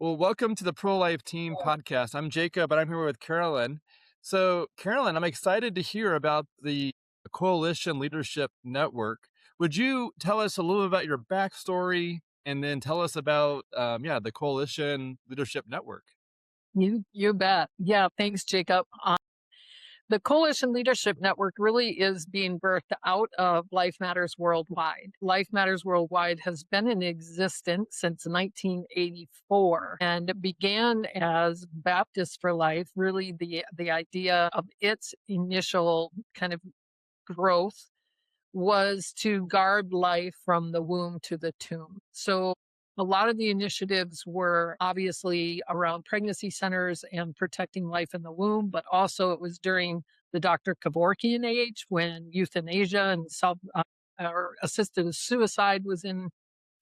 Well, welcome to the Prolife Team Podcast. I'm Jacob, and I'm here with Carolyn. So, Carolyn, I'm excited to hear about the Coalition Leadership Network. Would you tell us a little bit about your backstory and then tell us about, the Coalition Leadership Network? You bet. Yeah, thanks, Jacob. The Coalition Leadership Network really is being birthed out of Life Matters Worldwide. Life Matters Worldwide has been in existence since 1984 and it began as Baptist for Life. Really, the idea of its initial kind of growth was to guard life from the womb to the tomb. So a lot of the initiatives were obviously around pregnancy centers and protecting life in the womb, but also it was during the Dr. Kevorkian age when euthanasia and or assisted suicide was in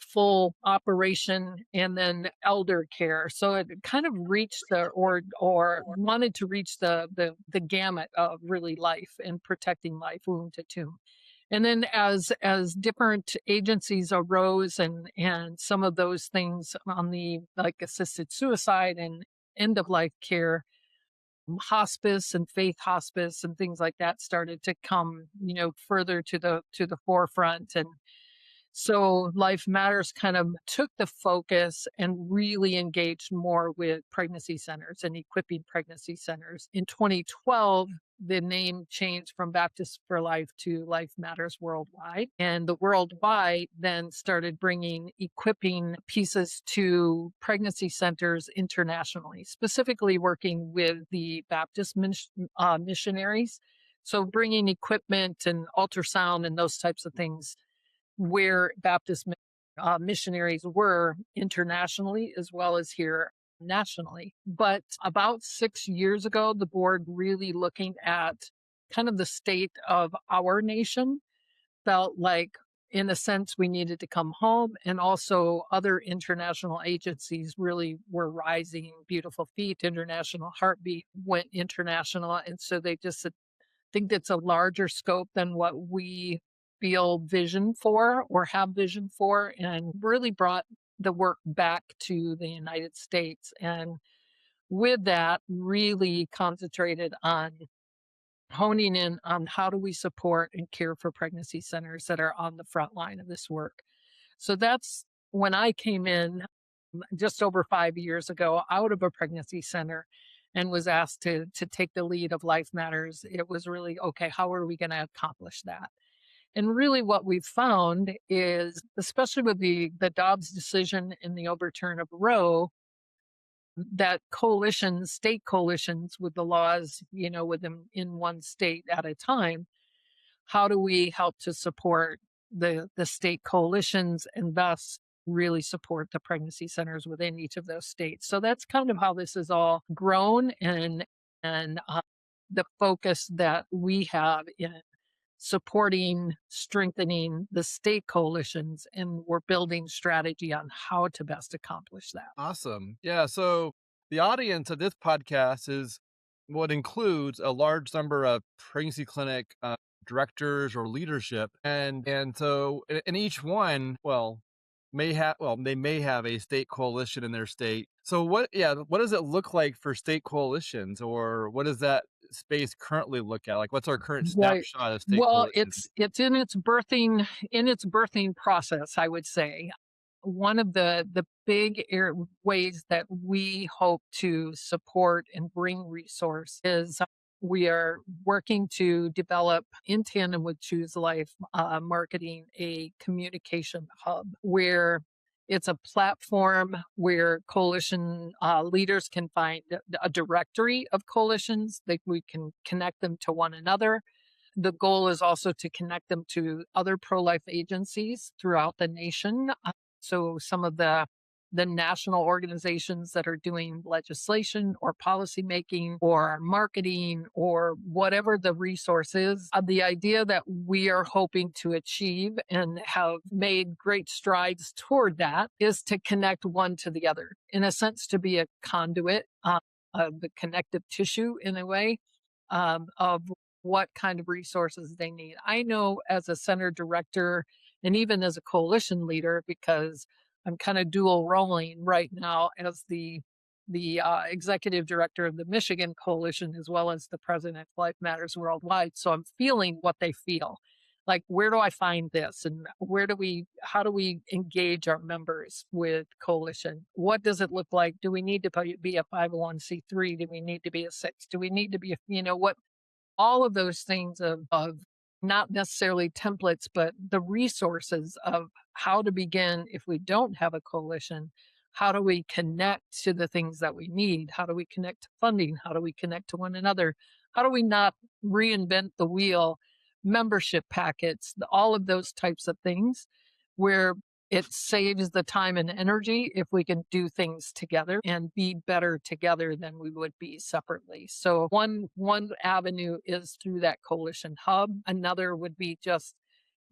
full operation, and then elder care. So it kind of reached or wanted to reach the gamut of really life and protecting life, womb to tomb. And then as different agencies arose and some of those things on the like assisted suicide and end of life care, hospice and faith hospice and things like that started to come, further to the forefront. And so Life Matters kind of took the focus and really engaged more with pregnancy centers and equipping pregnancy centers. In 2012, the name changed from Baptist for Life to Life Matters Worldwide. And the Worldwide then started bringing equipping pieces to pregnancy centers internationally, specifically working with the Baptist missionaries. So bringing equipment and ultrasound and those types of things where Baptist missionaries were internationally as well as here nationally. But about 6 years ago, the board really looking at kind of the state of our nation felt like, in a sense, we needed to come home. And also other international agencies really were rising. Beautiful Feet, International Heartbeat went international. And so they just think it's a larger scope than what we feel vision for or have vision for, and really brought the work back to the United States. And with that, really concentrated on honing in on how do we support and care for pregnancy centers that are on the front line of this work. So that's when I came in just over 5 years ago out of a pregnancy center and was asked to take the lead of Life Matters. It was really, okay, how are we going to accomplish that? And really what we've found is, especially with the Dobbs decision and the overturn of Roe, that coalitions, state coalitions with the laws, with them in one state at a time, how do we help to support the state coalitions and thus really support the pregnancy centers within each of those states? So that's kind of how this has all grown and the focus that we have in supporting, strengthening the state coalitions, and we're building strategy on how to best accomplish that. Awesome. Yeah. So, the audience of this podcast is what includes a large number of pregnancy clinic directors or leadership, and each one, they may have a state coalition in their state. So what does it look like for state coalitions, or what does that space currently look at? Like, what's our current Right. snapshot of state Well, coalitions? it's in its birthing process, I would say. One of the big ways that we hope to support and bring resource is we are working to develop, in tandem with Choose Life Marketing, a communication hub where it's a platform where coalition leaders can find a directory of coalitions that we can connect them to one another. The goal is also to connect them to other pro-life agencies throughout the nation. So some of the national organizations that are doing legislation or policymaking or marketing or whatever the resource is. The idea that we are hoping to achieve and have made great strides toward that is to connect one to the other, in a sense, to be a conduit of the connective tissue in a way of what kind of resources they need. I know as a center director and even as a coalition leader, because I'm kind of dual rolling right now as the executive director of the Michigan Coalition, as well as the president of Life Matters Worldwide. So I'm feeling what they feel. Like, where do I find this? And how do we engage our members with coalition? What does it look like? Do we need to be a 501c3? Do we need to be a six? Do we need to be what all of those things of not necessarily templates, but the resources of how to begin if we don't have a coalition. How do we connect to the things that we need? How do we connect to funding? How do we connect to one another? How do we not reinvent the wheel? Membership packets, all of those types of things where it saves the time and energy if we can do things together and be better together than we would be separately. So one avenue is through that coalition hub. Another would be just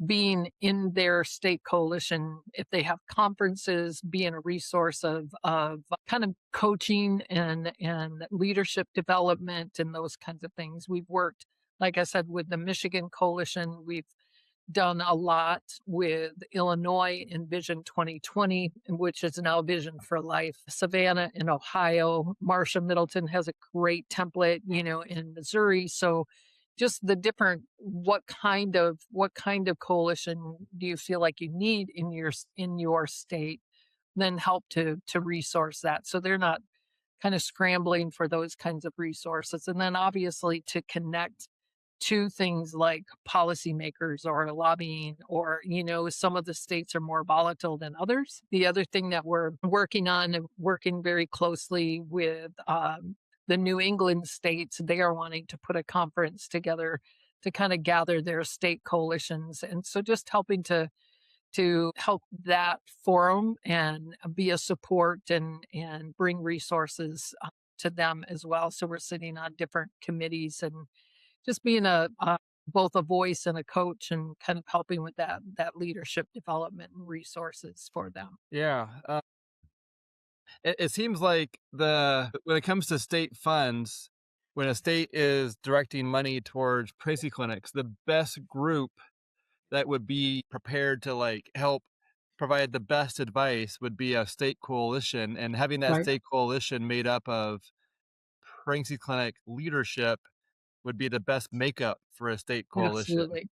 being in their state coalition. If they have conferences, being a resource of kind of coaching and leadership development and those kinds of things. We've worked, like I said, with the Michigan Coalition. We've done a lot with Illinois in Vision 2020, which is now Vision for Life. Savannah in Ohio, Marsha Middleton has a great template, in Missouri. So just the different, what kind of coalition do you feel like you need in your state, then help to resource that. So they're not kind of scrambling for those kinds of resources. And then obviously to connect to things like policymakers or lobbying, or, some of the states are more volatile than others. The other thing that we're working on and working very closely with the New England states, they are wanting to put a conference together to kind of gather their state coalitions. And so just helping to help that forum and be a support and bring resources to them as well. So we're sitting on different committees and just being a both a voice and a coach and kind of helping with that leadership development and resources for them. Yeah. It seems like when it comes to state funds, when a state is directing money towards pregnancy clinics, the best group that would be prepared to like help provide the best advice would be a state coalition, and having that Right. state coalition made up of pregnancy clinic leadership would be the best makeup for a state coalition. Absolutely.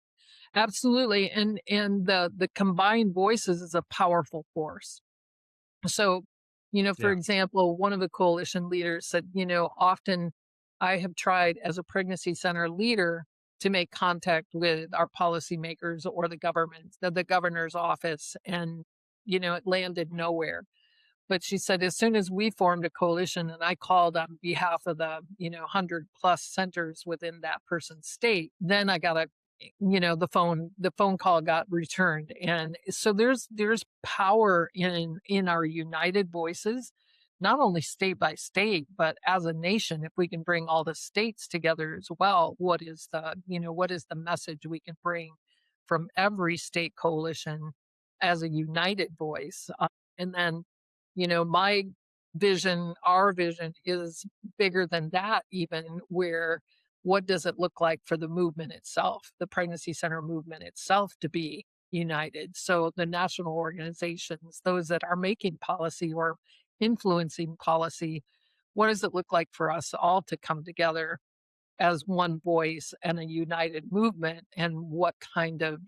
Absolutely. And the combined voices is a powerful force. So, for Yeah. example, one of the coalition leaders said, often I have tried as a pregnancy center leader to make contact with our policymakers or the government, the governor's office, and, it landed nowhere. But she said, as soon as we formed a coalition and I called on behalf of the, 100 plus centers within that person's state, then I got the phone call got returned. And so there's power in our united voices, not only state by state, but as a nation. If we can bring all the states together as well, what is the message we can bring from every state coalition as a united voice? And then, my vision, our vision is bigger than that, even where what does it look like for the movement itself, the pregnancy center movement itself to be united? So the national organizations, those that are making policy or influencing policy, what does it look like for us all to come together as one voice and a united movement, and what kind of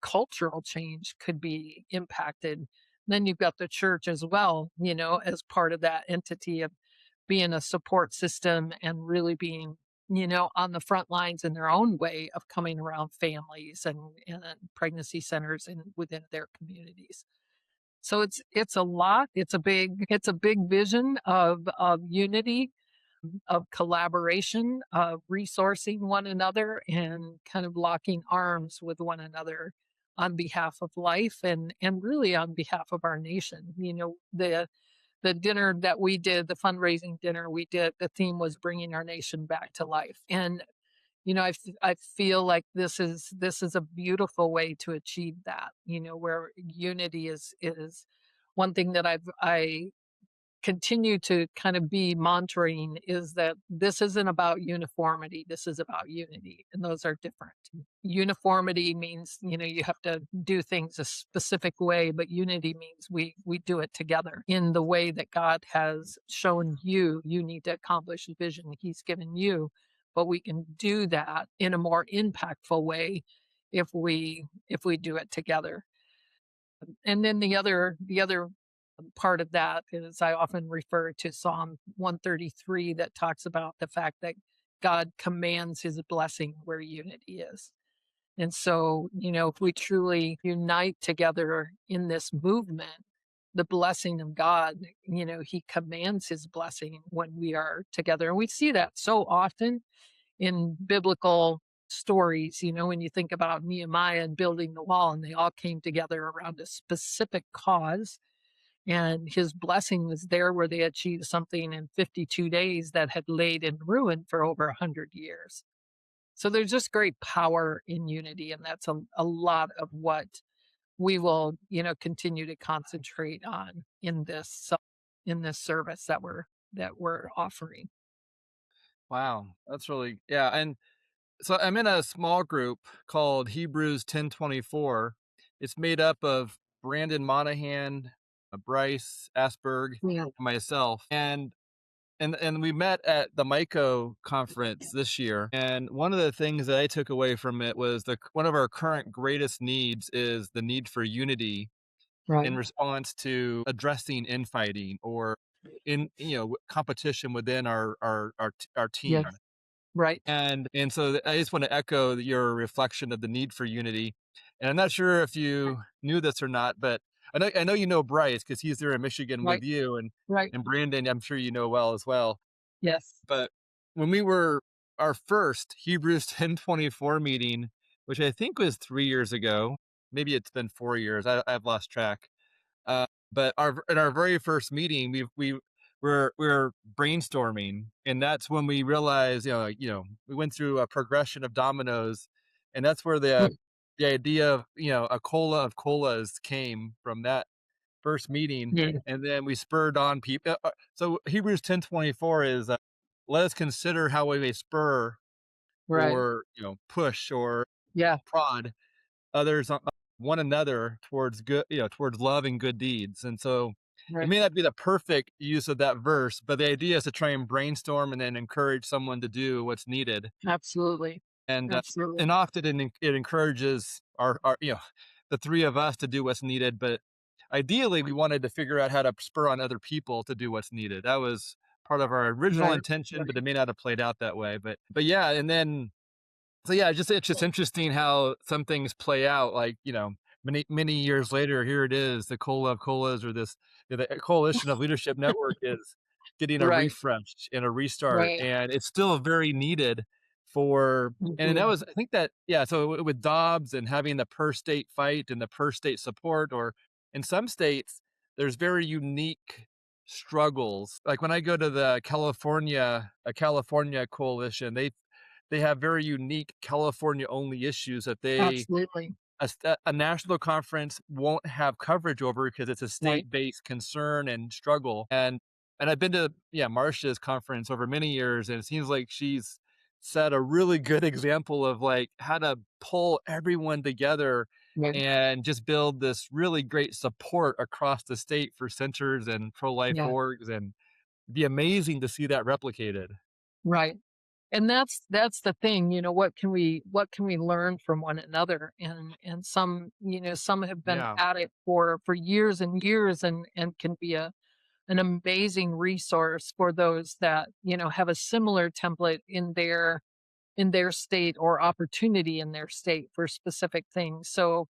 cultural change could be impacted? Then you've got the church as well, as part of that entity of being a support system and really being on the front lines in their own way of coming around families and pregnancy centers and within their communities. So it's a lot. It's a big vision of unity, of collaboration, of resourcing one another, and kind of locking arms with one another on behalf of life and really on behalf of our nation. The dinner that we did, the fundraising dinner we did, the theme was bringing our nation back to life. And I feel like this is a beautiful way to achieve that. Where unity is one thing that I continue to kind of be monitoring is that this isn't about uniformity, this is about unity, and those are different. Uniformity means, you have to do things a specific way, but unity means we do it together in the way that God has shown you need to accomplish the vision he's given you, but we can do that in a more impactful way if we do it together. And then the other part of that is I often refer to Psalm 133 that talks about the fact that God commands his blessing where unity is. And so, if we truly unite together in this movement, the blessing of God, he commands his blessing when we are together. And we see that so often in biblical stories, when you think about Nehemiah and building the wall, and they all came together around a specific cause, and his blessing was there where they achieved something in 52 days that had laid in ruin for over 100 years. So there's just great power in unity, and that's a lot of what we will, continue to concentrate on in this service that we're offering. Wow, that's really yeah. And so I'm in a small group called Hebrews 1024. It's made up of Brandon Monahan, Bryce Asberg, Yeah. and myself. And we met at the MICO conference this year. And one of the things that I took away from it was one of our current greatest needs is the need for unity Right. in response to addressing infighting or competition within our Yes. team. Right. And so I just want to echo your reflection of the need for unity. And I'm not sure if you knew this or not, but I know you know Bryce because he's there in Michigan with Right. you, and Right. and Brandon, I'm sure you know well as well. Yes. But when we were our first Hebrews 1024 meeting, which I think was 3 years ago, maybe it's been 4 years. I've lost track. Uh, but in our very first meeting, we were brainstorming, and that's when we realized, we went through a progression of dominoes, and that's where the idea of a cola of colas came from that first meeting, Yeah. and then we spurred on people. So Hebrews 10:24 is, let us consider how we may spur Right. or push or Yeah. prod others one another towards good towards love and good deeds. And so it Right. may not be the perfect use of that verse, but the idea is to try and brainstorm and then encourage someone to do what's needed. Absolutely. and uh, Absolutely. and often it encourages our the three of us to do what's needed, but ideally we wanted to figure out how to spur on other people to do what's needed. That was part of our original Right. intention, but Right. it may not have played out that way. But yeah, and then so yeah, it's just interesting how some things play out. Like many years later, here it is, the cola of colas, or the coalition of leadership network is getting a Right. refresh and a restart, Right. and it's still very needed for. And that Mhm. was, I think that yeah. So with Dobbs and having the per state fight and the per state support, or in some states, there's very unique struggles. Like when I go to the California coalition, they have very unique California only issues that Absolutely. a national conference won't have coverage over because it's a Right. state-based concern and struggle. And I've been to Marcia's conference over many years, and it seems like she's set a really good example of like how to pull everyone together Right. and just build this really great support across the state for centers and pro-life Yeah. orgs, and it'd be amazing to see that replicated. Right. And that's the thing, what can we learn from one another? And some have been Yeah. at it for years and years, and can be an amazing resource for those that, have a similar template in their state or opportunity in their state for specific things. So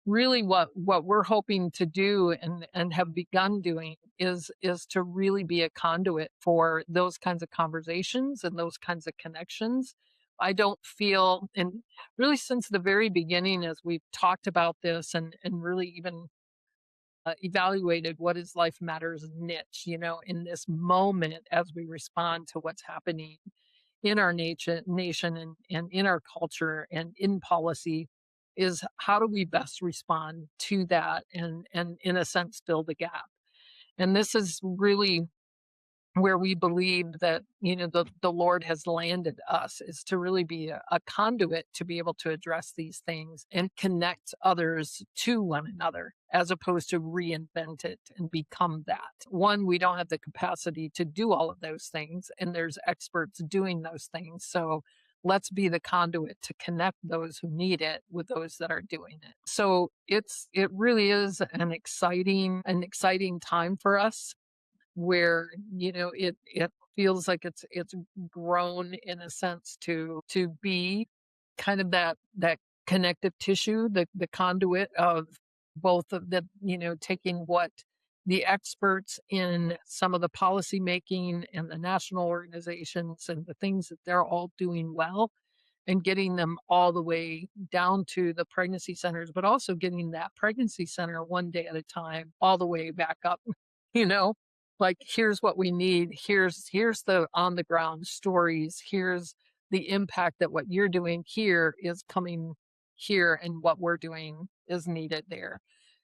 really what we're hoping to do and have begun doing is to really be a conduit for those kinds of conversations and those kinds of connections. I don't feel, and really since the very beginning as we've talked about this and really even evaluated what is life matters niche, in this moment as we respond to what's happening in our nation and in our culture and in policy, is how do we best respond to that and in a sense fill the gap. And this is really where we believe that, the Lord has landed us, is to really be a conduit to be able to address these things and connect others to one another, as opposed to reinvent it and become that. One, we don't have the capacity to do all of those things, and there's experts doing those things. So let's be the conduit to connect those who need it with those that are doing it. So it really is an exciting time for us, where it feels like it's grown in a sense to be kind of that connective tissue, the conduit of both of the, taking what the experts in some of the policy making and the national organizations and the things that they're all doing well, and getting them all the way down to the pregnancy centers, but also getting that pregnancy center one day at a time all the way back up, you know? Like, here's what we need. Here's the on the ground stories. Here's the impact that what you're doing here is coming here, and what we're doing is needed there.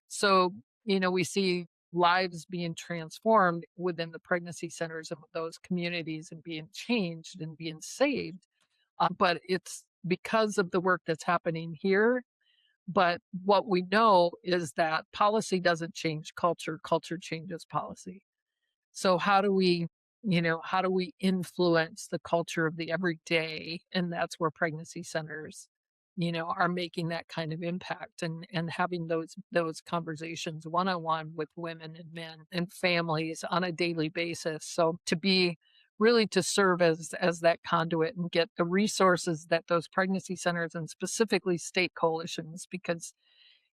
So, we see lives being transformed within the pregnancy centers of those communities, and being changed and being saved, but it's because of the work that's happening here. But what we know is that policy doesn't change culture, culture changes policy. So how do we influence the culture of the everyday? And that's where pregnancy centers, are making that kind of impact, and having those conversations one on one with women and men and families on a daily basis. So to be really to serve as that conduit and get the resources that those pregnancy centers, and specifically state coalitions, because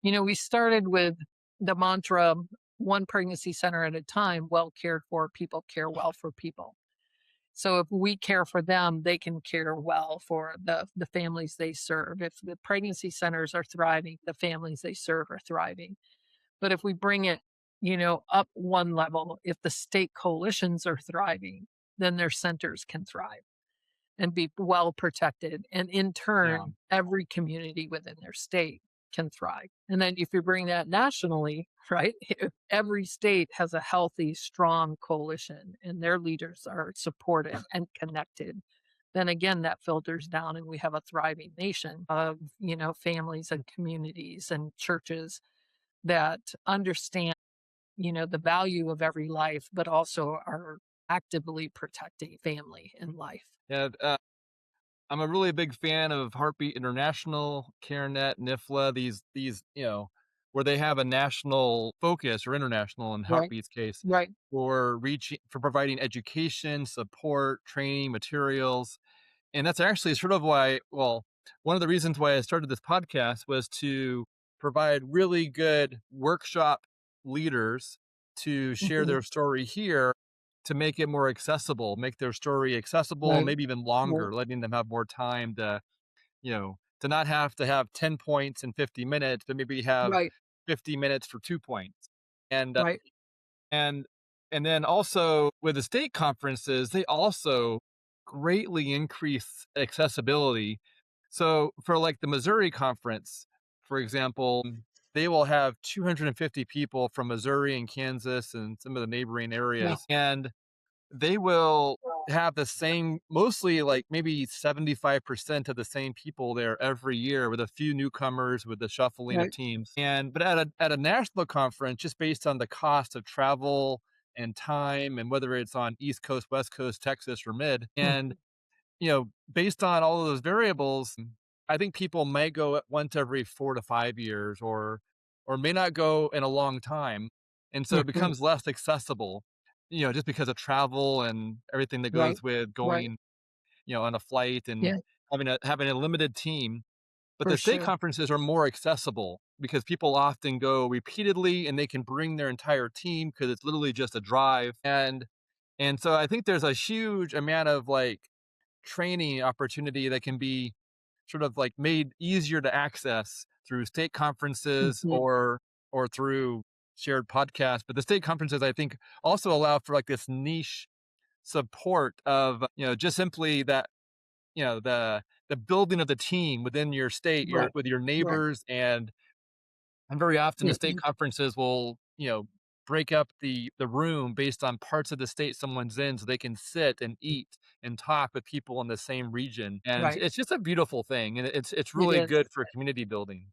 we started with the mantra, one pregnancy center at a time, well cared for people care well for people. So if we care for them, they can care well for the families they serve. If the pregnancy centers are thriving, the families they serve are thriving. But if we bring it, up one level, if the state coalitions are thriving, then their centers can thrive and be well protected. And in Yeah. turn, every community within their state can thrive. And then if you bring that nationally, right? If every state has a healthy, strong coalition and their leaders are supported and connected, then again, that filters down, and we have a thriving nation of, families and communities and churches that understand, the value of every life, but also are actively protecting family and life. Yeah, I'm a really big fan of Heartbeat International, CareNet, NIFLA, these, where they have a national focus, or international in Right. Heartbeat's case, Right. for providing education, support, training, materials. And that's actually sort of why, well, one of the reasons why I started this podcast was to provide really good workshop leaders to share Mhm. their story here, to make it more accessible, make their story accessible, Right. maybe even Right. longer, letting them have more time to not have to have 10 points in 50 minutes, but maybe have Right. 50 minutes for 2 points. And Right. and and then also with the state conferences, they also greatly increase accessibility. So for like the Missouri conference, for example, they will have 250 people from Missouri and Kansas and some of the neighboring Yeah. areas. And they will have the same, mostly like maybe 75% of the same people there every year, with a few newcomers, with the shuffling of Right. teams. But at a national conference, just based on the cost of travel and time, and whether it's on East Coast, West Coast, Texas, or mid, and Mhm. based on all of those variables, I think people may go at once every 4 to 5 years, or may not go in a long time. And so it Mhm. becomes less accessible, just because of travel and everything that Right. goes with Right. going, on a flight, and Yeah, having a limited team. But for the state sure. conferences are more accessible because people often go repeatedly, and they can bring their entire team because it's literally just a drive. And so I think there's a huge amount of like training opportunity that can be sort of like made easier to access through state conferences, Mhm. or through shared podcasts. But the state conferences, I think, also allow for like this niche support of, just simply that, the building of the team within your state, Right. with your Right. neighbors. And very often the state Mhm. conferences will, break up the room based on parts of the state someone's in so they can sit and eat and talk with people in the same region. And Right. it's just a beautiful thing. And it's It really is. good for community building.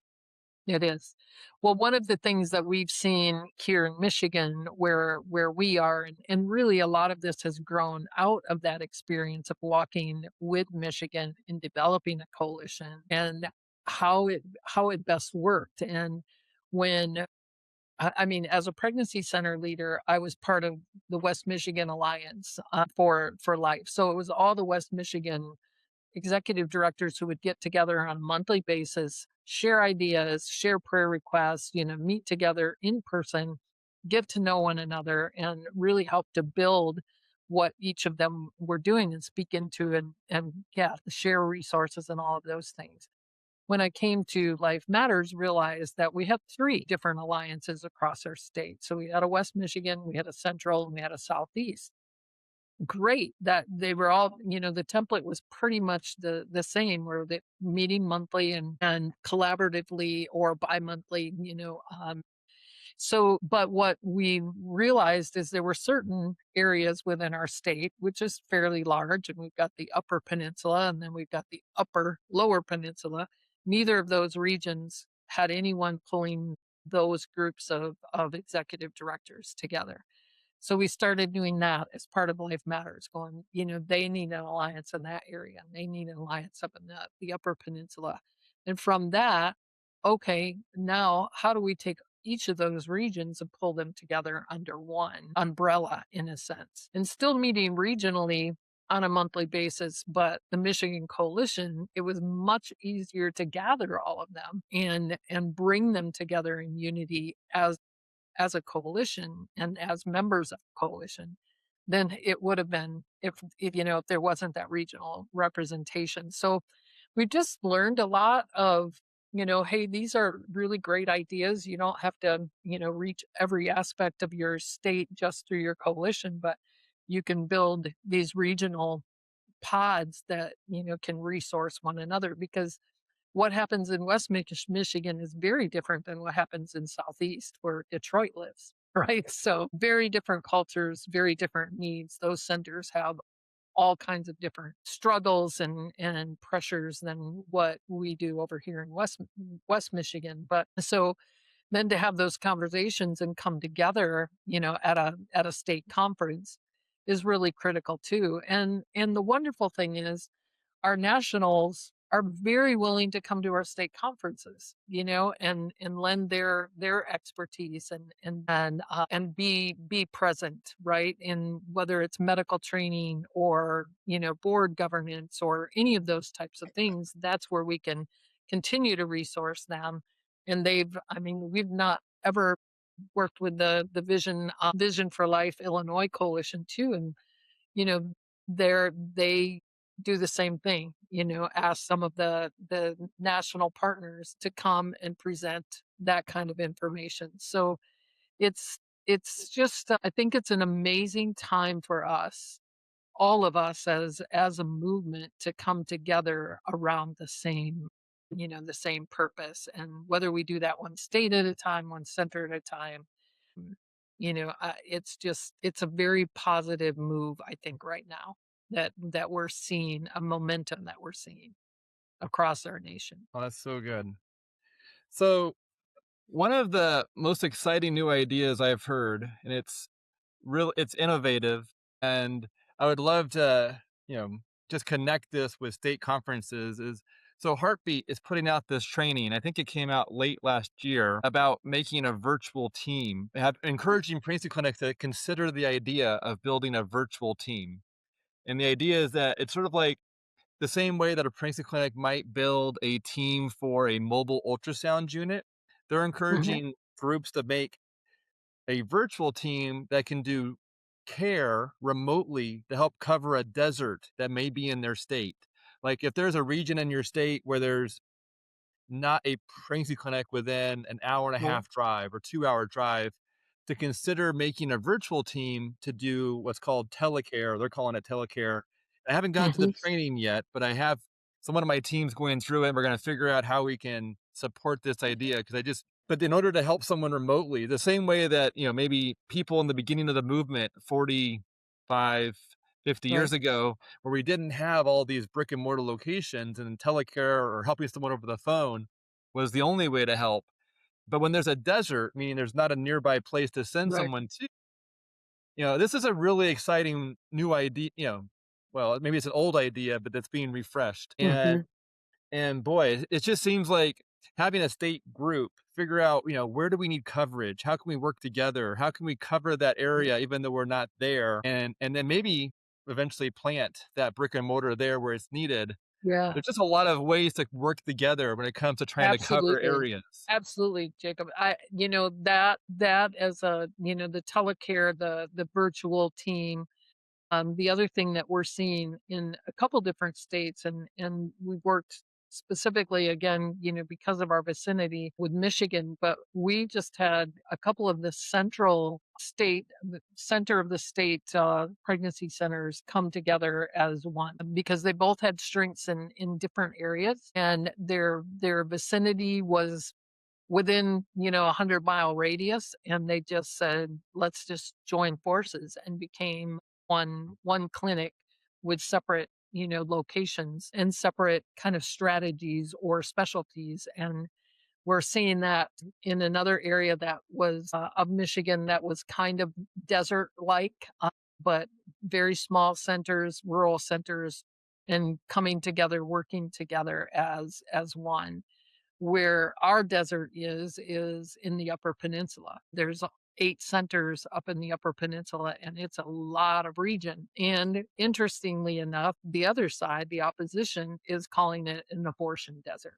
It is. Well, one of the things that we've seen here in Michigan where we are, and really a lot of this has grown out of that experience of walking with Michigan and developing a coalition and how it best worked. And when I mean, as a pregnancy center leader, I was part of the West Michigan Alliance for life. So it was all the West Michigan executive directors who would get together on a monthly basis, share ideas, share prayer requests, meet together in person, get to know one another, and really help to build what each of them were doing and speak into and yeah, share resources and all of those things. When I came to Life Matters, realized that we have three different alliances across our state. So we had a West Michigan, we had a Central, and we had a Southeast. Great that they were all, the template was pretty much the same, where the meeting monthly and collaboratively or bi-monthly, so, but what we realized is there were certain areas within our state, which is fairly large, and we've got the upper peninsula and then we've got the upper lower peninsula. Neither of those regions had anyone pulling those groups of executive directors together. So we started doing that as part of Life Matters, going, they need an alliance in that area, and they need an alliance up in the Upper Peninsula. And from that, okay, now how do we take each of those regions and pull them together under one umbrella in a sense, and still meeting regionally on a monthly basis? But the Michigan Coalition, it was much easier to gather all of them and bring them together in unity as a coalition and as members of a coalition than it would have been if there wasn't that regional representation. So we've just learned a lot of, hey, these are really great ideas. You don't have to, reach every aspect of your state just through your coalition, but you can build these regional pods that, can resource one another, because what happens in Michigan is very different than what happens in Southeast, where Detroit lives, right? So very different cultures, very different needs. Those centers have all kinds of different struggles and pressures than what we do over here in West Michigan. But so then to have those conversations and come together, at a state conference is really critical too. And the wonderful thing is our nationals are very willing to come to our state conferences, and lend their expertise and be present, right? In whether it's medical training or board governance or any of those types of things, that's where we can continue to resource them. And I mean, we've not ever worked with the Vision for Life Illinois Coalition too, and you know, they do the same thing, ask some of the national partners to come and present that kind of information. So it's it's just I think it's an amazing time for us, all of us as a movement, to come together around the same purpose. And whether we do that one state at a time, one center at a time, mm, it's a very positive move, I think, right now, that we're seeing a momentum that we're seeing across our nation. Oh, that's so good. So one of the most exciting new ideas I've heard, and it's innovative, and I would love to, just connect this with state conferences is so Heartbeat is putting out this training. I think it came out late last year about making a virtual team, encouraging pregnancy clinics to consider the idea of building a virtual team. And the idea is that it's sort of like the same way that a pregnancy clinic might build a team for a mobile ultrasound unit. They're Mhm. encouraging groups to make a virtual team that can do care remotely to help cover a desert that may be in their state. Like if there's a region in your state where there's not a pregnancy clinic within an hour and a Right. half drive or 2 hour drive, to consider making a virtual team to do what's called telecare. They're calling it telecare. I haven't gone to the Mhm. training yet, but I have some one of my teams going through it. And we're going to figure out how we can support this idea because But in order to help someone remotely, the same way that, maybe people in the beginning of the movement 45, 50 Right. years ago, where we didn't have all these brick and mortar locations and telecare or helping someone over the phone was the only way to help. But when there's a desert, meaning there's not a nearby place to send Right. someone to, this is a really exciting new idea, well, maybe it's an old idea, but that's being refreshed. Hmm. And boy, it just seems like having a state group figure out, where do we need coverage? How can we work together? How can we cover that area even though we're not there? And then maybe eventually plant that brick and mortar there where it's needed. Yeah. There's just a lot of ways to work together when it comes to trying to cover Absolutely. areas. Absolutely, Jacob. That as the telecare, the virtual team. The other thing that we're seeing in a couple different states, and we've worked specifically again, because of our vicinity with Michigan, but we just had a couple of the center of the state pregnancy centers come together as one because they both had strengths in different areas, and their vicinity was within 100-mile radius, and they just said let's just join forces and became one clinic with separate locations and separate kind of strategies or specialties. And we're seeing that in another area that was of Michigan that was kind of desert like, but very small centers, rural centers, and coming together, working together as one. Where our desert is in the Upper Peninsula. There's 8 centers up in the Upper Peninsula, and it's a lot of region. And interestingly enough, the other side, the opposition, is calling it an abortion desert.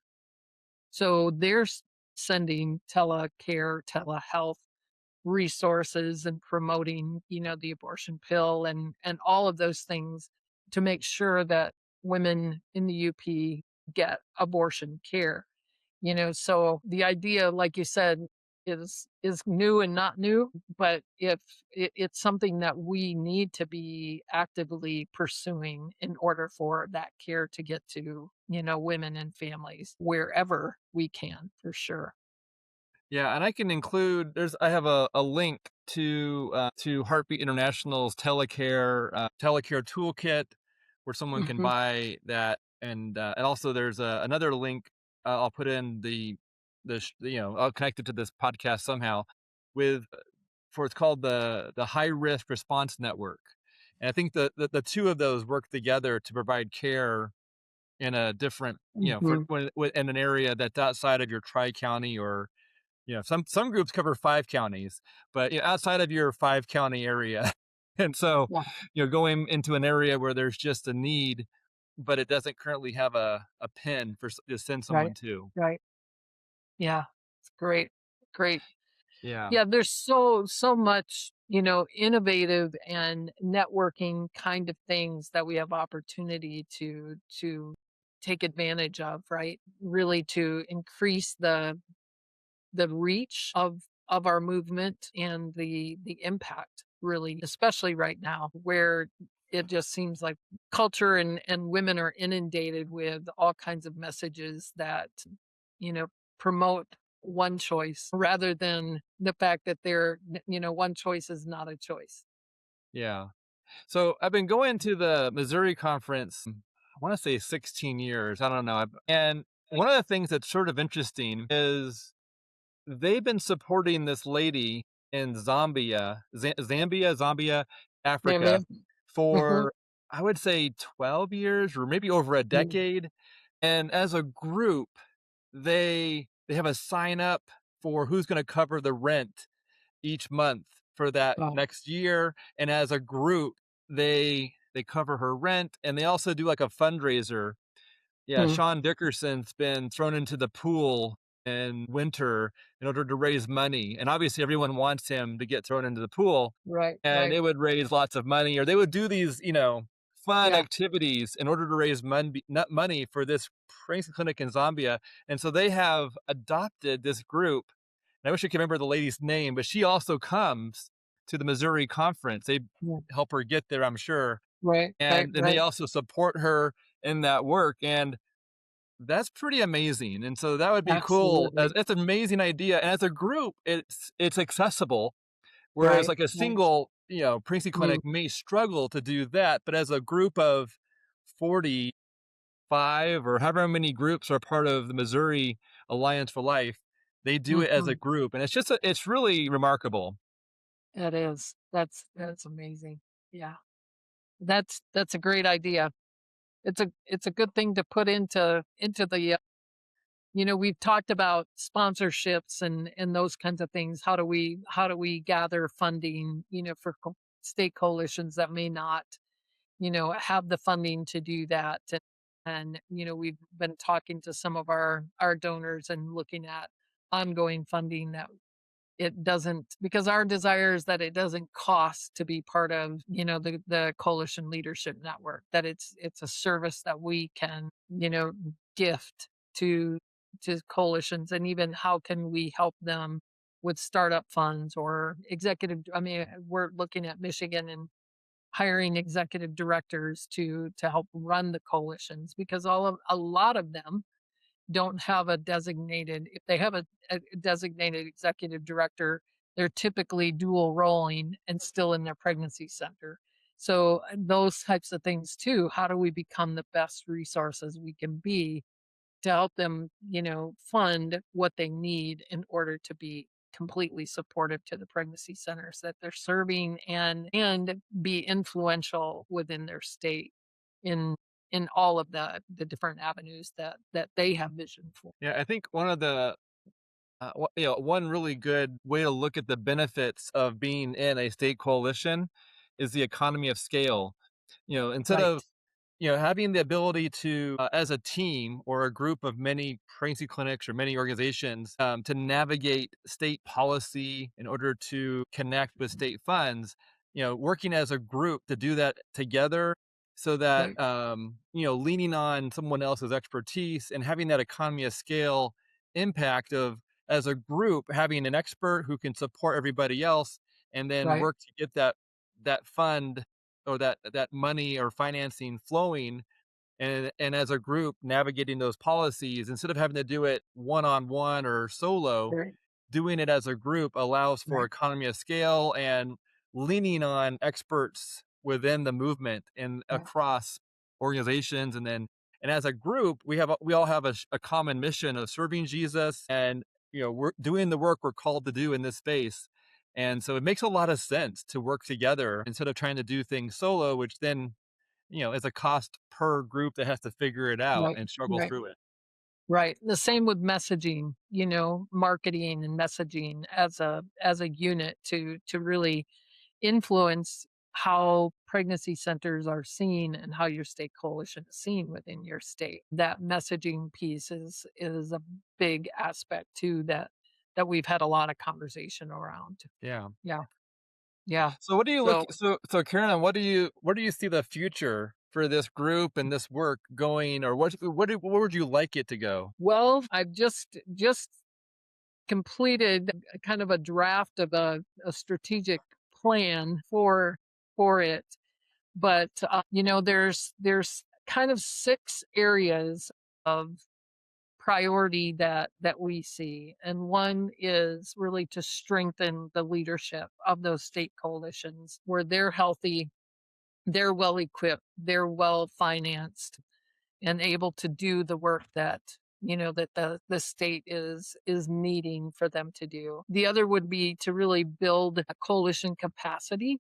So they're sending telecare, telehealth resources and promoting, the abortion pill and all of those things to make sure that women in the UP get abortion care. So the idea, like you said, is new and not new, but if it's something that we need to be actively pursuing in order for that care to get to, women and families wherever we can, for sure. Yeah, and I can include I have a link to Heartbeat International's telecare toolkit where someone can Hmm. buy that, and also there's another link I'll put in I'll connect it to this podcast somehow with for it's called the High Risk Response Network, and I think the two of those work together to provide care in a different, for Hmm. when in an area that's outside of your tri county, or some groups cover 5 counties, but, outside of your 5-county area. And so, Yeah. going into an area where there's just a need, but it doesn't currently have a pin to send Right. someone to. Right. Yeah. It's great. Great. Yeah. Yeah, there's so much, innovative and networking kind of things that we have opportunity to take advantage of, right? Really to increase the reach of our movement and the impact, really, especially right now where it just seems like culture and women are inundated with all kinds of messages that you know promote one choice rather than the fact that one choice is not a choice. Yeah. So, I've been going to the Missouri conference, I wanna say 16 years, I don't know, and one of the things that's sort of interesting is they've been supporting this lady in Zambia, Yeah, man. Africa Hmm. for, I would say, 12 years or maybe over a decade. And as a group, they have a sign up for who's going to cover the rent each month for that Wow. next year. And as a group, they cover her rent, and they also do like a fundraiser. Yeah, Mm. Sean Dickerson's been thrown into the pool in winter in order to raise money, and obviously everyone wants him to get thrown into the pool, Right, and right. it would raise lots of money, or they would do these, fun Yeah. activities in order to raise money for this pregnancy clinic in Zambia, and so they have adopted this group, and I wish I could remember the lady's name, but she also comes to the Missouri conference. They Yeah. help her get there, I'm sure, Right, right, and they right. also support her in that work, and That's pretty amazing, and so that would be cool. As Absolutely. it's an amazing idea, and as a group, it's accessible, whereas, Right. like, a Right. single, pregnancy Mm, clinic may struggle to do that, but as a group of 45 or however many groups are part of the Missouri Alliance for Life, they do it as a mhm. group, and it's really remarkable. It is. That's amazing. Yeah. That's a great idea. It's a good thing to put into the we've talked about sponsorships and those kinds of things. How do we gather funding, for state coalitions that may not, have the funding to do that. And we've been talking to some of our donors and looking at ongoing funding that it doesn't, because our desire is that it doesn't cost to be part of, the coalition leadership network, that it's a service that we can, gift to coalitions. And even how can we help them with startup funds or executive, I mean, we're looking at Michigan and hiring executive directors to help run the coalitions, because a lot of them don't have a designated, if they have a designated executive director, they're typically dual rolling and still in their pregnancy center. So those types of things too, how do we become the best resources we can be to help them, fund what they need in order to be completely supportive to the pregnancy centers that they're serving, and be influential within their state in all of the different avenues that they have vision for. Yeah, I think one of the one really good way to look at the benefits of being in a state coalition is the economy of scale. Instead Right. of having the ability to, as a team or a group of many pregnancy clinics or many organizations, to navigate state policy in order to connect with state funds, working as a group to do that together so that, Right. leaning on someone else's expertise and having that economy of scale impact of, as a group, having an expert who can support everybody else and then Right. work to get that fund or that money or financing flowing, and as a group navigating those policies instead of having to do it one on one or solo. Right. Doing it as a group allows for Right. economy of scale and leaning on experts within the movement and Right. across organizations. And as a group, we all have a common mission of serving Jesus, and we're doing the work we're called to do in this space. And so it makes a lot of sense to work together instead of trying to do things solo, which then is a cost per group that has to figure it out Right. and struggle Right. through it. Right. The same with messaging, marketing and messaging as a unit to really influence how pregnancy centers are seen and how your state coalition is seen within your state. That messaging piece is a big aspect too, that we've had a lot of conversation around. Yeah. Yeah. Yeah. So what do you look So, so Carolyn, where do you see the future for this group and this work going, or where would you like it to go? well, I've just completed a kind of a draft of a strategic plan for it. But there's kind of 6 areas of priority that we see, and one is really to strengthen the leadership of those state coalitions where they're healthy, they're well equipped, they're well financed, and able to do the work that the state is needing for them to do. The other would be to really build a coalition capacity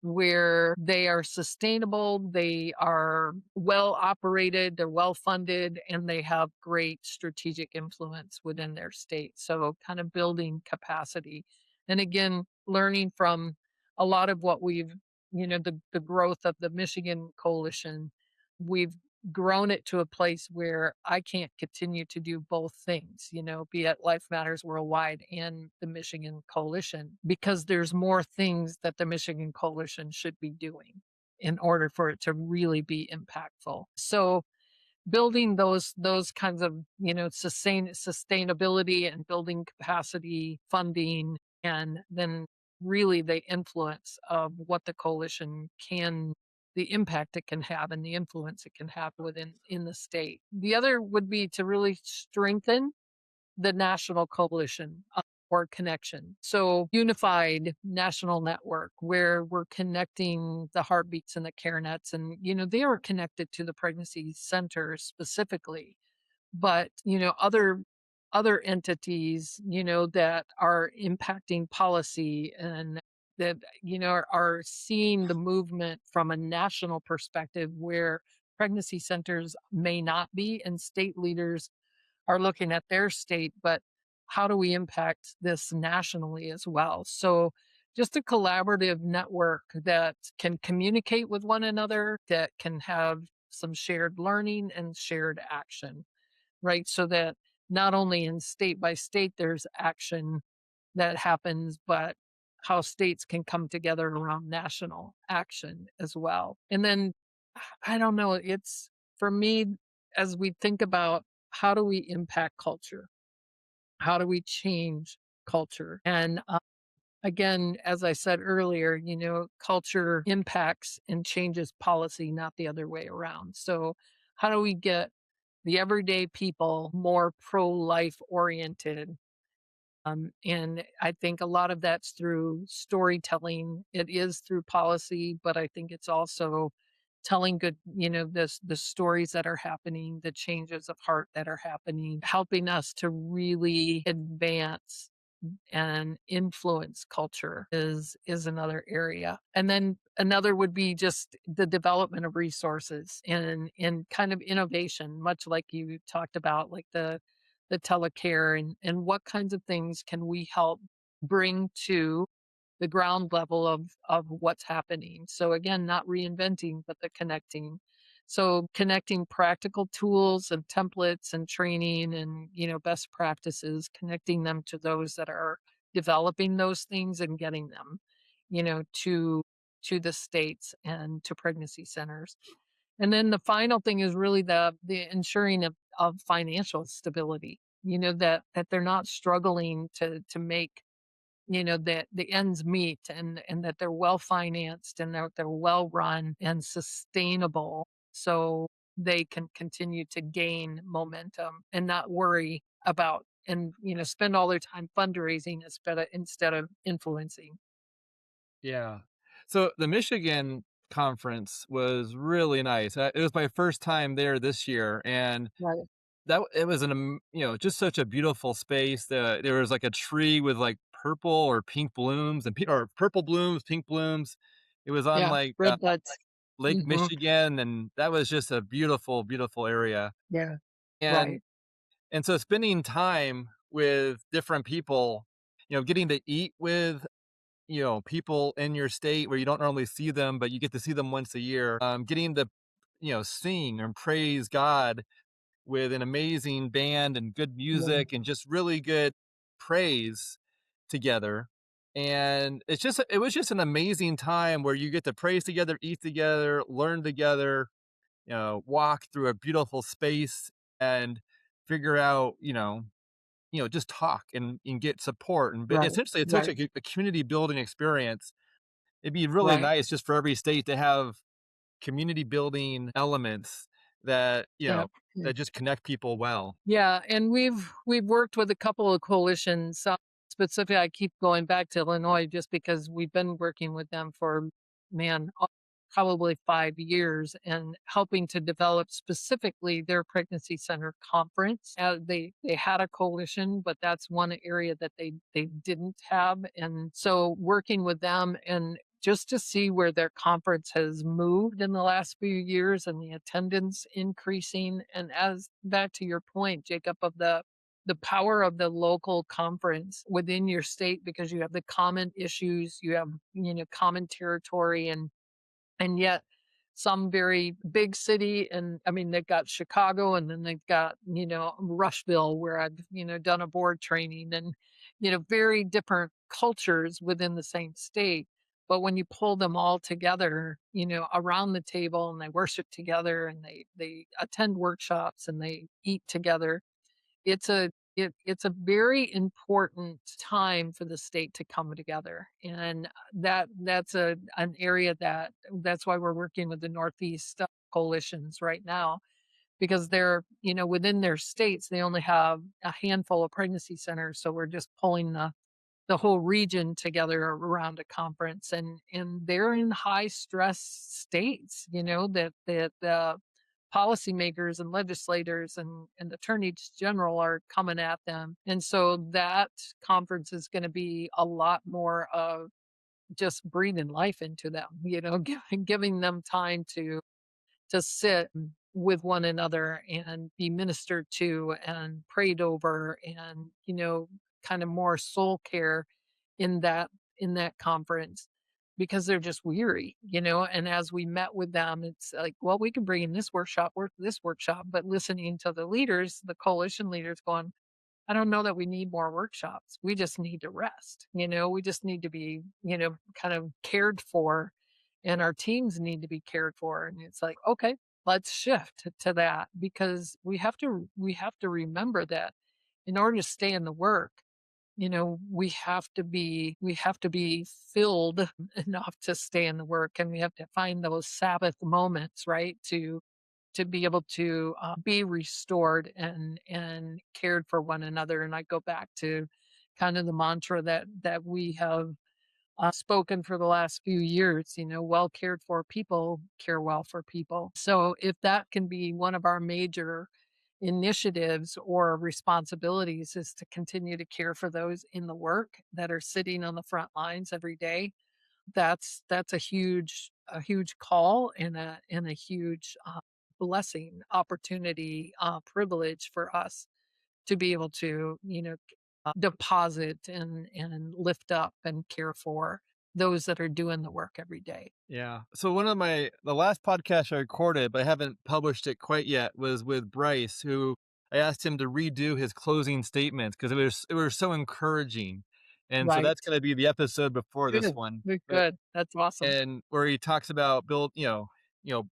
where they are sustainable, they are well operated, they're well funded, and they have great strategic influence within their state. So, kind of building capacity. And again, learning from a lot of what the growth of the Michigan coalition, we've grown it to a place where I can't continue to do both things, be it Life Matters Worldwide and the Michigan Coalition, because there's more things that the Michigan Coalition should be doing in order for it to really be impactful. So building those kinds of, sustainability and building capacity, funding, and then really the influence of what the coalition can the impact it can have and the influence it can have within in the state. The other would be to really strengthen the national coalition or connection. So unified national network where we're connecting the heartbeats and the care nets. And, they are connected to the pregnancy centers specifically, but, other entities, that are impacting policy and that, are seeing the movement from a national perspective where pregnancy centers may not be, and state leaders are looking at their state, but how do we impact this nationally as well? So just a collaborative network that can communicate with one another, that can have some shared learning and shared action, right? So that not only in state by state there's action that happens, but how states can come together around national action as well. And then I don't know, it's for me, as we think about how do we impact culture? How do we change culture? And again, as I said earlier, culture impacts and changes policy, not the other way around. So, how do we get the everyday people more pro life oriented? And I think a lot of that's through storytelling. It is through policy, but I think it's also telling good, the stories that are happening, the changes of heart that are happening, helping us to really advance and influence culture is another area. And then another would be just the development of resources and kind of innovation, much like you talked about, like the telecare and what kinds of things can we help bring to the ground level of what's happening. So again, not reinventing, but the connecting. So connecting practical tools and templates and training and best practices, connecting them to those that are developing those things and getting them, to the states and to pregnancy centers. And then the final thing is really the ensuring of financial stability, that they're not struggling to make, that the ends meet and that they're well financed and that they're well run and sustainable so they can continue to gain momentum and not worry about and spend all their time fundraising instead of influencing. Yeah. So the Michigan conference was really nice. It was my first time there this year, and Right. it was just such a beautiful space. There was like a tree with like purple or pink blooms or purple blooms, pink blooms. It was on Yeah. like Red buds. Lake Hmm. Michigan, and that was just a beautiful, beautiful area. Yeah. And Right. and so spending time with different people, getting to eat with people in your state where you don't normally see them, but you get to see them once a year. Getting to sing and praise God with an amazing band and good Yeah. music and just really good praise together. And it was just an amazing time where you get to praise together, eat together, learn together, walk through a beautiful space and figure out, just talk and get support. And Right. essentially it's such Right. a community building experience. It'd be really Right. nice just for every state to have community building elements that, Yeah. Yeah. that just connect people well. Yeah, and we've worked with a couple of coalitions. Specifically, I keep going back to Illinois just because we've been working with them for probably 5 years and helping to develop specifically their pregnancy center conference. They had a coalition, but that's one area that they didn't have, and so working with them and just to see where their conference has moved in the last few years and the attendance increasing. And as back to your point, Jacob, of the power of the local conference within your state because you have the common issues, you have, common territory and yet some very big city and I mean they've got Chicago and then they've got Rushville where I've done a board training and very different cultures within the same state, but when you pull them all together around the table and they worship together and they attend workshops and they eat together, it's a very important time for the state to come together, and that's an area that's why we're working with the Northeast coalitions right now, because they're, within their states, they only have a handful of pregnancy centers. So we're just pulling the whole region together around a conference, and they're in high stress states, that the policymakers and legislators and attorneys general are coming at them. And so that conference is going to be a lot more of just breathing life into them, giving them time to sit with one another and be ministered to and prayed over, and kind of more soul care in that conference, because they're just weary, and as we met with them, it's like, well, we can bring in this workshop, work this workshop, but listening to the leaders, the coalition leaders, going, I don't know that we need more workshops. We just need to rest. We just need to be, kind of cared for, and our teams need to be cared for. And it's like, okay, let's shift to that, because we have to remember that in order to stay in the work, we have to be filled enough to stay in the work, and we have to find those Sabbath moments, right? To be able to be restored and cared for one another. And I go back to kind of the mantra that we have spoken for the last few years, well cared for people care well for people. So if that can be one of our major initiatives or responsibilities, is to continue to care for those in the work that are sitting on the front lines every day, that's a huge call, and a huge blessing, opportunity, privilege for us to be able to, deposit and lift up and care for those that are doing the work every day. Yeah. So the last podcast I recorded, but I haven't published it quite yet, was with Bryce, who I asked him to redo his closing statements because it was so encouraging. And so that's Right. going to be the episode before this Good. one. Good. Good. That's awesome. And where he talks about you know,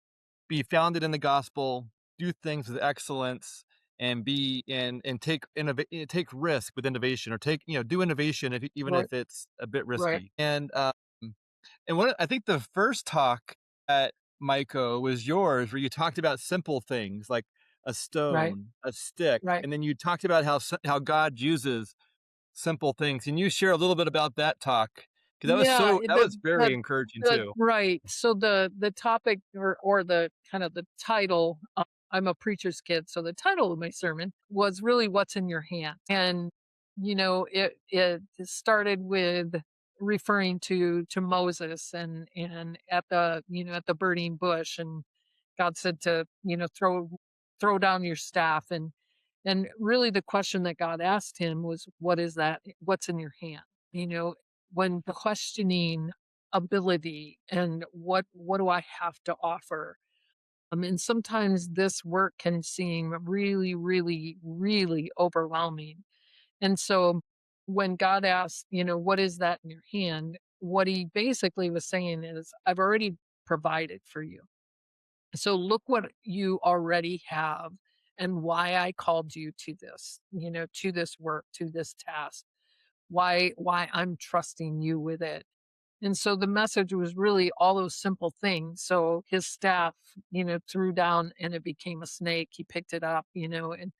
be founded in the gospel, do things with excellence, and be and take risk with innovation, or do innovation even Right. if it's a bit Right. risky. And what I think the first talk at Maiko was yours, where you talked about simple things like a Right. stone, a stick, Right. and then you talked about how God uses simple things. Can you share a little bit about that talk? Because Yeah, that was very encouraging too. right. So the topic, or the kind of the title, I'm a preacher's kid, so the title of my sermon was really "What's in Your Hand?" And it started with referring to Moses, and at the burning bush, and God said to, throw down your staff, and really the question that God asked him was, what is that? What's in your hand? You know, when questioning ability, and what do I have to offer? And sometimes this work can seem really, really, really overwhelming. And so when God asked, what is that in your hand? What he basically was saying is, I've already provided for you. So look what you already have, and why I called you to this, to this work, to this task, why I'm trusting you with it. And so the message was really all those simple things. So his staff, threw down and it became a snake. He picked it up, and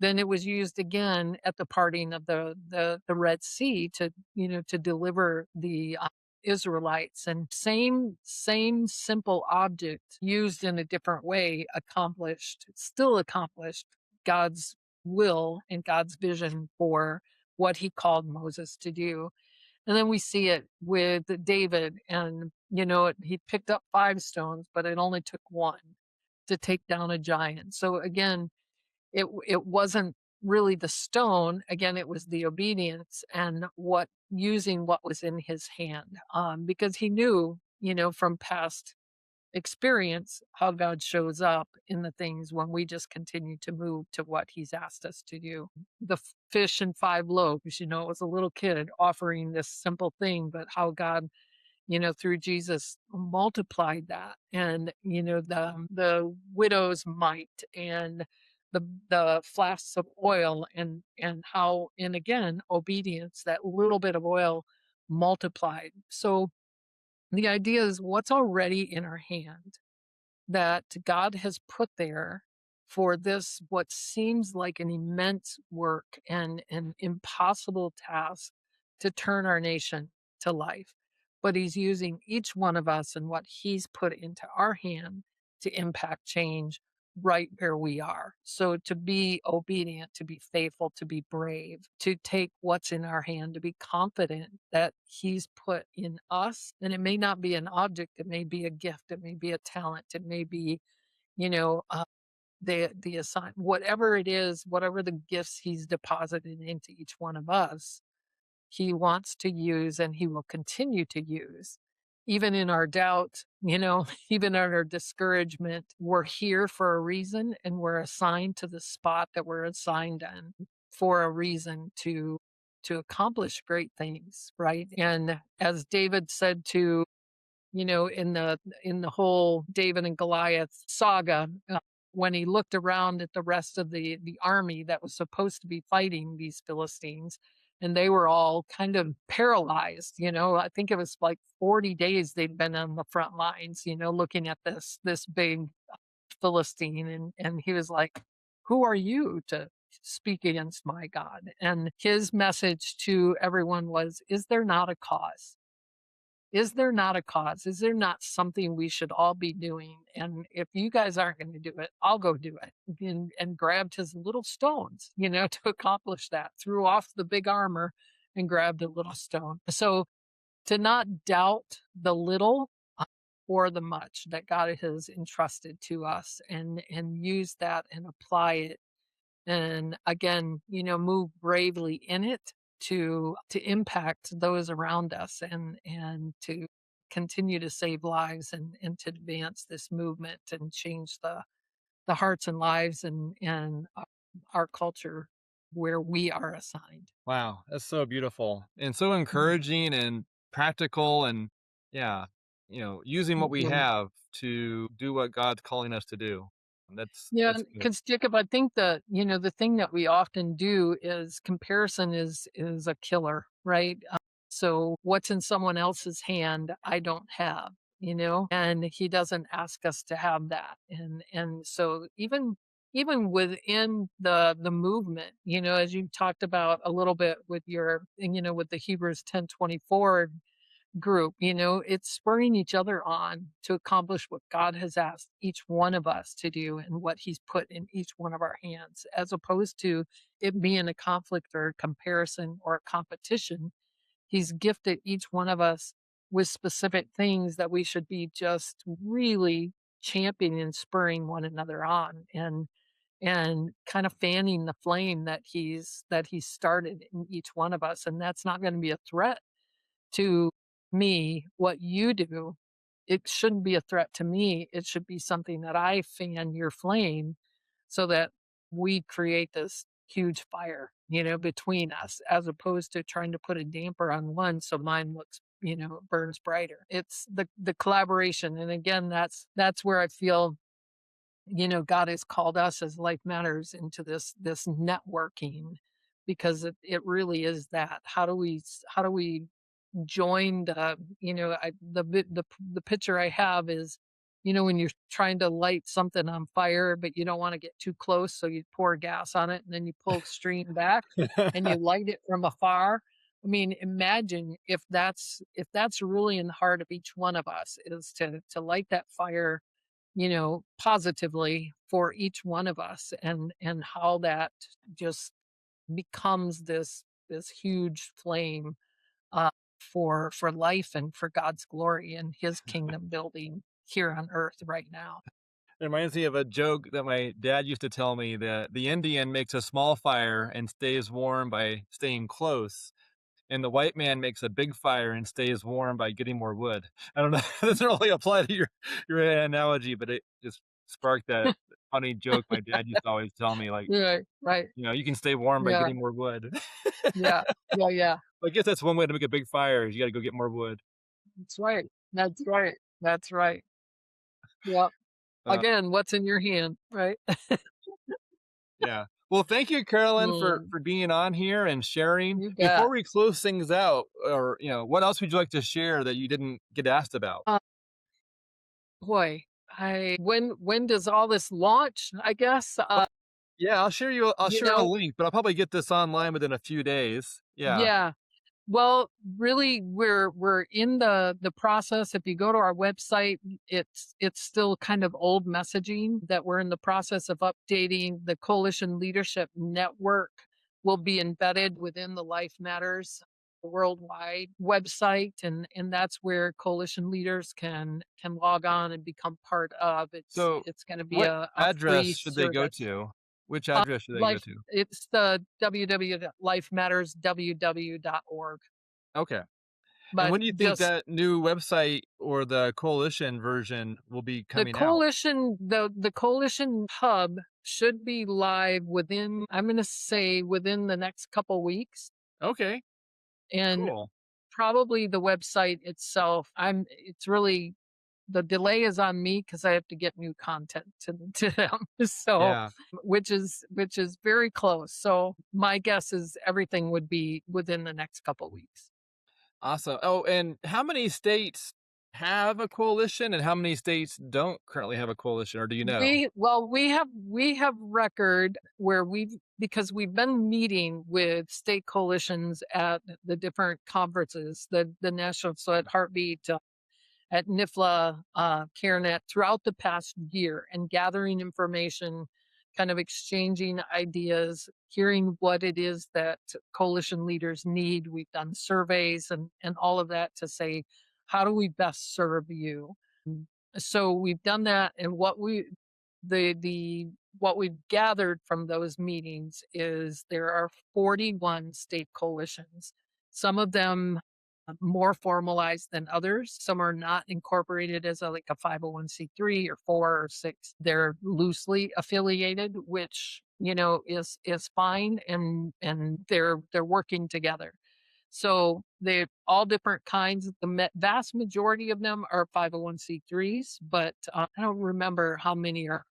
then it was used again at the parting of the Red Sea to deliver the Israelites. And same simple object used in a different way still accomplished God's will and God's vision for what he called Moses to do. And then we see it with David, and he picked up 5 stones, but it only took one to take down a giant. So again, it wasn't really the stone. Again, it was the obedience, and using what was in his hand, because he knew, from past experience, how God shows up in the things when we just continue to move to what he's asked us to do. The fish and 5 loaves, it was a little kid offering this simple thing, but how God, through Jesus, multiplied that. And the widow's mite, and the flasks of oil, and how, and again, obedience, that little bit of oil multiplied. So the idea is what's already in our hand that God has put there for this, what seems like an immense work and an impossible task to turn our nation to life. But He's using each one of us and what He's put into our hand to impact change right where we are. So to be obedient, to be faithful, to be brave, to take what's in our hand, to be confident that He's put in us. And it may not be an object, it may be a gift, it may be a talent, it may be, you know, the assign, whatever it is, whatever the gifts He's deposited into each one of us, He wants to use and He will continue to use. Even in our doubt, even in our discouragement, we're here for a reason, and we're assigned to the spot that we're assigned in for a reason to accomplish great things, right? And as David said to, in the whole David and Goliath saga, when he looked around at the rest of the army that was supposed to be fighting these Philistines, and they were all kind of paralyzed. I think it was like 40 days they'd been on the front lines, looking at this big Philistine, and he was like, "Who are you to speak against my God?" And his message to everyone was, "Is there not a cause? Is there not a cause? Is there not something we should all be doing? And if you guys aren't going to do it, I'll go do it." And grabbed his little stones, to accomplish that, threw off the big armor and grabbed a little stone. So to not doubt the little or the much that God has entrusted to us, and use that and apply it, and again, move bravely in it to impact those around us, and to continue to save lives, and to advance this movement and change the hearts and lives, and our culture where we are assigned. Wow, that's so beautiful and so Mhm. encouraging and practical and yeah, using what we Mhm. have to do what God's calling us to do. Yeah, That's good. because Jacob, I think that, the thing that we often do is comparison is a killer, right? So what's in someone else's hand, I don't have, and He doesn't ask us to have that. And so even within the movement, as you talked about a little bit with with the Hebrews 10:24 group, it's spurring each other on to accomplish what God has asked each one of us to do and what He's put in each one of our hands, as opposed to it being a conflict or a comparison or a competition. He's gifted each one of us with specific things that we should be just really championing and spurring one another on, and kind of fanning the flame that he's started in each one of us. And that's not going to be a threat to me. What you do, it shouldn't be a threat to me. It should be something that I fan your flame, so that we create this huge fire, between us, as opposed to trying to put a damper on one so mine looks, burns brighter. It's the collaboration. And again, that's where I feel, God has called us as Life Matters into this networking, because it really is that. How do we joined, the picture I have is, when you're trying to light something on fire, but you don't want to get too close, so you pour gas on it, and then you pull the stream back and you light it from afar. I mean, imagine if that's really in the heart of each one of us, is to light that fire, positively for each one of us, and how that just becomes this huge flame, uh, for life and for God's glory and His kingdom building here on earth right now. It reminds me of a joke that my dad used to tell me that the Indian makes a small fire and stays warm by staying close, and the white man makes a big fire and stays warm by getting more wood. I don't know. It doesn't really apply to your analogy, but it just sparked that funny joke my dad used to always tell me, like, Right, right. you can stay warm by Yeah, getting more wood. yeah, yeah, yeah. I guess that's one way to make a big fire is you got to go get more wood. That's right. That's right. That's right. Yep. Uh, Again, what's in your hand, right? Yeah. Well, thank you, Carolyn, Mm, for being on here and sharing. you Before bet. we close things out, or what else would you like to share that you didn't get asked about? Uh, Boy, I when does all this launch? I guess. Oh, yeah, I'll You share a know, link, but I'll probably get this online within a few days. Yeah. yeah. Well, really, we're in the process. If you go to our website, it's still kind of old messaging that we're in the process of updating. The Coalition Leadership Network will be embedded within the Life Matters worldwide website, and that's where coalition leaders can log on and become part of. So It's going to be what a address free should they go service. to? Which address should they go Life, to? it's the www.lifemattersww.org. Okay. And But when do you think just that new website or the coalition version will be coming out? the coalition hub should be live within, I'm going to say, within the next couple weeks, Okay, and cool. probably the website itself. It's really, the delay is on me because I have to get new content to them. So, Yeah. which is very close. So my guess is everything would be within the next couple weeks. Awesome. Oh, and how many states have a coalition and how many states don't currently have a coalition, or do you know? We have record where because we've been meeting with state coalitions at the different conferences, the national, so at Heartbeat, at NIFLA, CareNet throughout the past year, and gathering information, kind of exchanging ideas, hearing what it is that coalition leaders need. We've done surveys and all of that to say, how do we best serve you? Mm. So we've done that, and the what we've gathered from those meetings is there are 41 state coalitions. Some of them more formalized than others. Some are not incorporated as like a 501(c)(3) or 4 or 6. They're loosely affiliated, which is fine, and they're working together. So they're all different kinds. The vast majority of them are 501(c)(3s, but I don't remember how many are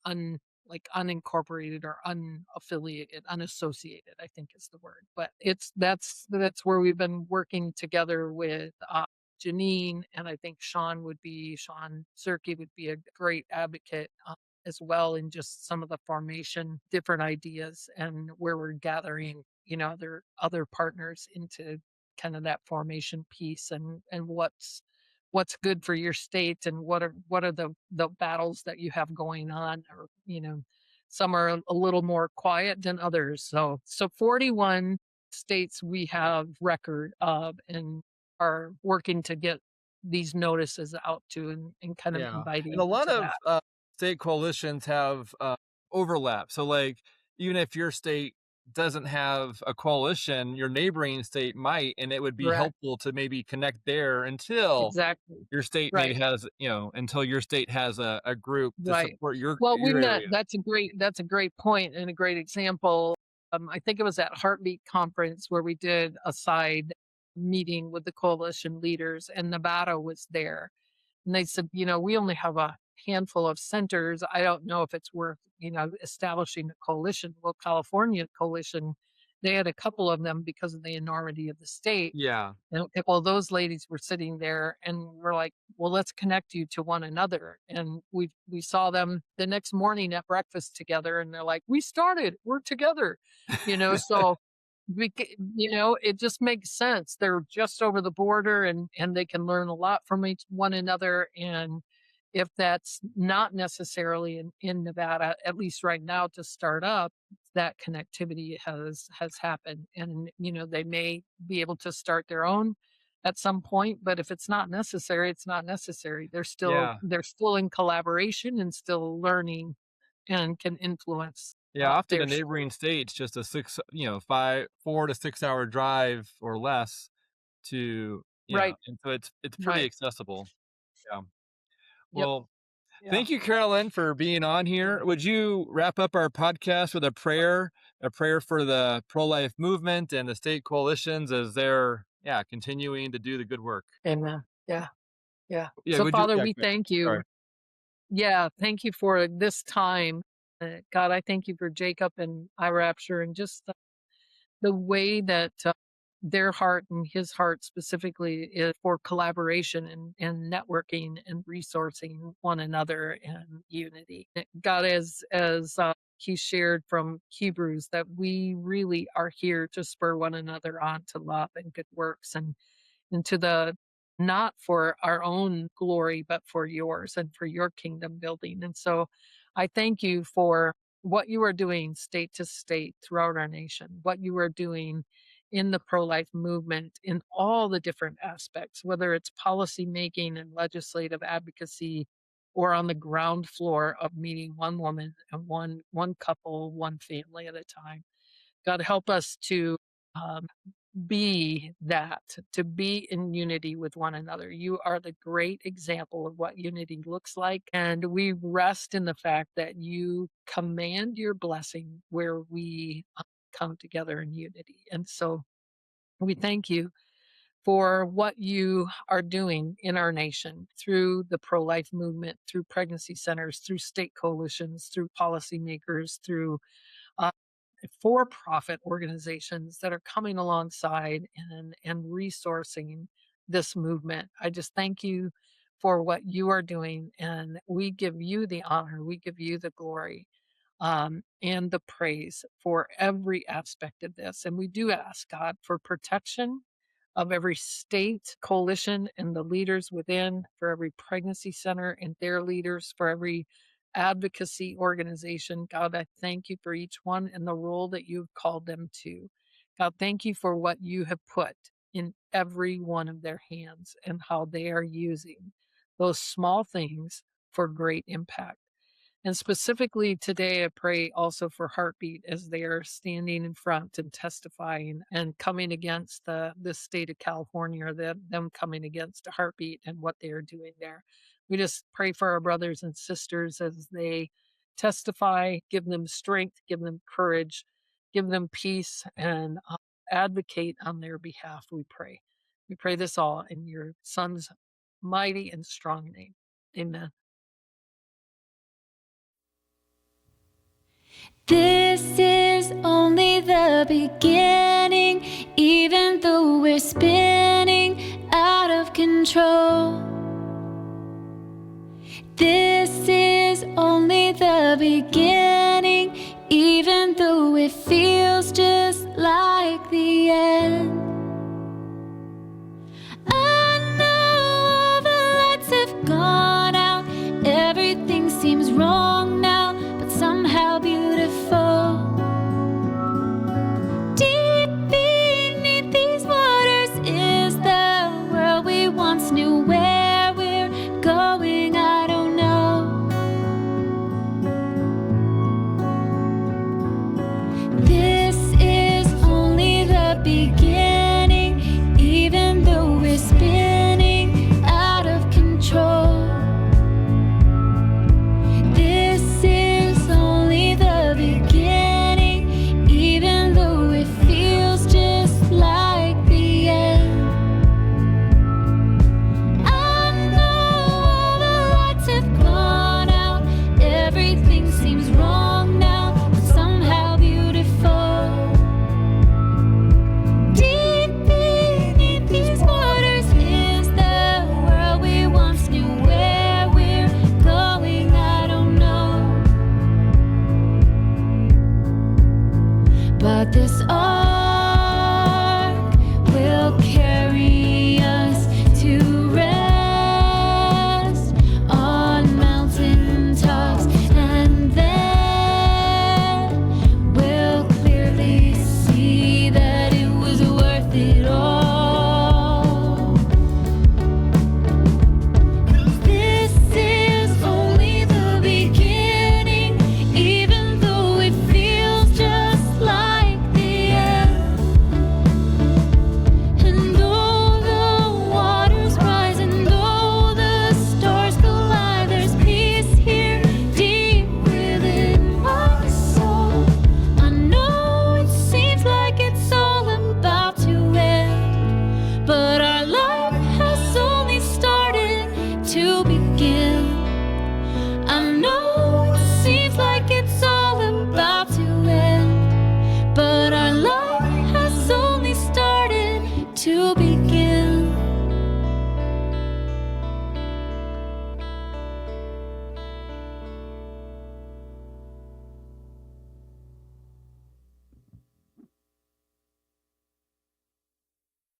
unincorporated or unaffiliated, unassociated, I think is the word. But that's where we've been working together with Janine, and I think Sean Zerke would be a great advocate as well in just some of the formation, different ideas, and where we're gathering, other partners into kind of that formation piece, and what's good for your state, and what are the battles that you have going on, or some are a little more quiet than others. So 41 states we have record of, and are working to get these notices out to, and kind of Yeah. And inviting a lot to of that. state coalitions have overlap. So, like, even if your state doesn't have a coalition, your neighboring state might, and it would be Correct. helpful to maybe connect there until Exactly. your state maybe Right. has, until your state has a group to Right. support Well, we've your not area. that's a great point and a great example. I think it was at Heartbeat conference where we did a side meeting with the coalition leaders, and Nevada was there. And they said, we only have a handful of centers. I don't know if it's worth, establishing a coalition. Well, California coalition, they had a couple of them because of the enormity of the state. Yeah. And well, those ladies were sitting there, and we're like, well, let's connect you to one another. And we saw them the next morning at breakfast together, and they're like, we're together, so it just makes sense. They're just over the border, and they can learn a lot from one another. And if that's not necessarily in Nevada, at least right now to start up, that connectivity has happened, and they may be able to start their own at some point. But if it's not necessary, it's not necessary. They're still Yeah. they're still in collaboration and still learning, and can influence Yeah. Often a their state. neighboring state's just a 4 to 6 hour drive or less to, Right. and so it's pretty Right. accessible. Yeah. Yep. Well, Yeah. thank you, Carolyn, for being on here. Would you wrap up our podcast with a prayer for the pro-life movement and the state coalitions as they're, continuing to do the good work? Amen. Yeah. Yeah. Yeah, So, would you? Father, Yeah, we go ahead. thank Sorry. you. Yeah. Thank you for this time, God, I thank you for Jacob and iRapture and just the way that their heart and his heart specifically is for collaboration and networking and resourcing one another and unity. God, as he shared from Hebrews, that we really are here to spur one another on to love and good works and to the not for our own glory, but for yours and for your kingdom building. And so I thank you for what you are doing state to state throughout our nation, what you are doing in the pro-life movement in all the different aspects, whether it's policy making and legislative advocacy or on the ground floor of meeting one woman and one couple, one family at a time. God, help us to um, be that, to be in unity with one another. You are the great example of what unity looks like. And we rest in the fact that you command your blessing where we come together in unity. And so we thank you for what you are doing in our nation through the pro-life movement, through pregnancy centers, through state coalitions, through policymakers, through uh, for-profit organizations that are coming alongside and resourcing this movement. I just thank you for what you are doing, and we give you the honor, we give you the glory, and the praise for every aspect of this. And we do ask God for protection of every state coalition and the leaders within, for every pregnancy center and their leaders, for every advocacy organization. God, I thank you for each one and the role that you've called them to. God, thank you for what you have put in every one of their hands and how they are using those small things for great impact. And specifically today, I pray also for Heartbeat as they are standing in front and testifying and coming against the state of California, them coming against Heartbeat and what they are doing there. We just pray for our brothers and sisters as they testify, give them strength, give them courage, give them peace, and advocate on their behalf, we pray. We pray this all in your son's mighty and strong name. Amen. This is only the beginning, even though we're spinning out of control. This is only the beginning, even though it feels just like the end. I know all the lights have gone out, everything seems wrong now, but somehow beautiful. Deep beneath these waters is the world we once knew. Where we're going, I don't know. This is only the beginning, even though we're spinning out of control. This is only the beginning, even though it feels just like the end. I know all the lights have gone out, everything seems wrong now, but somehow beautiful. Deep beneath these waters is the world we once knew. Where we're going, I don't know. But this all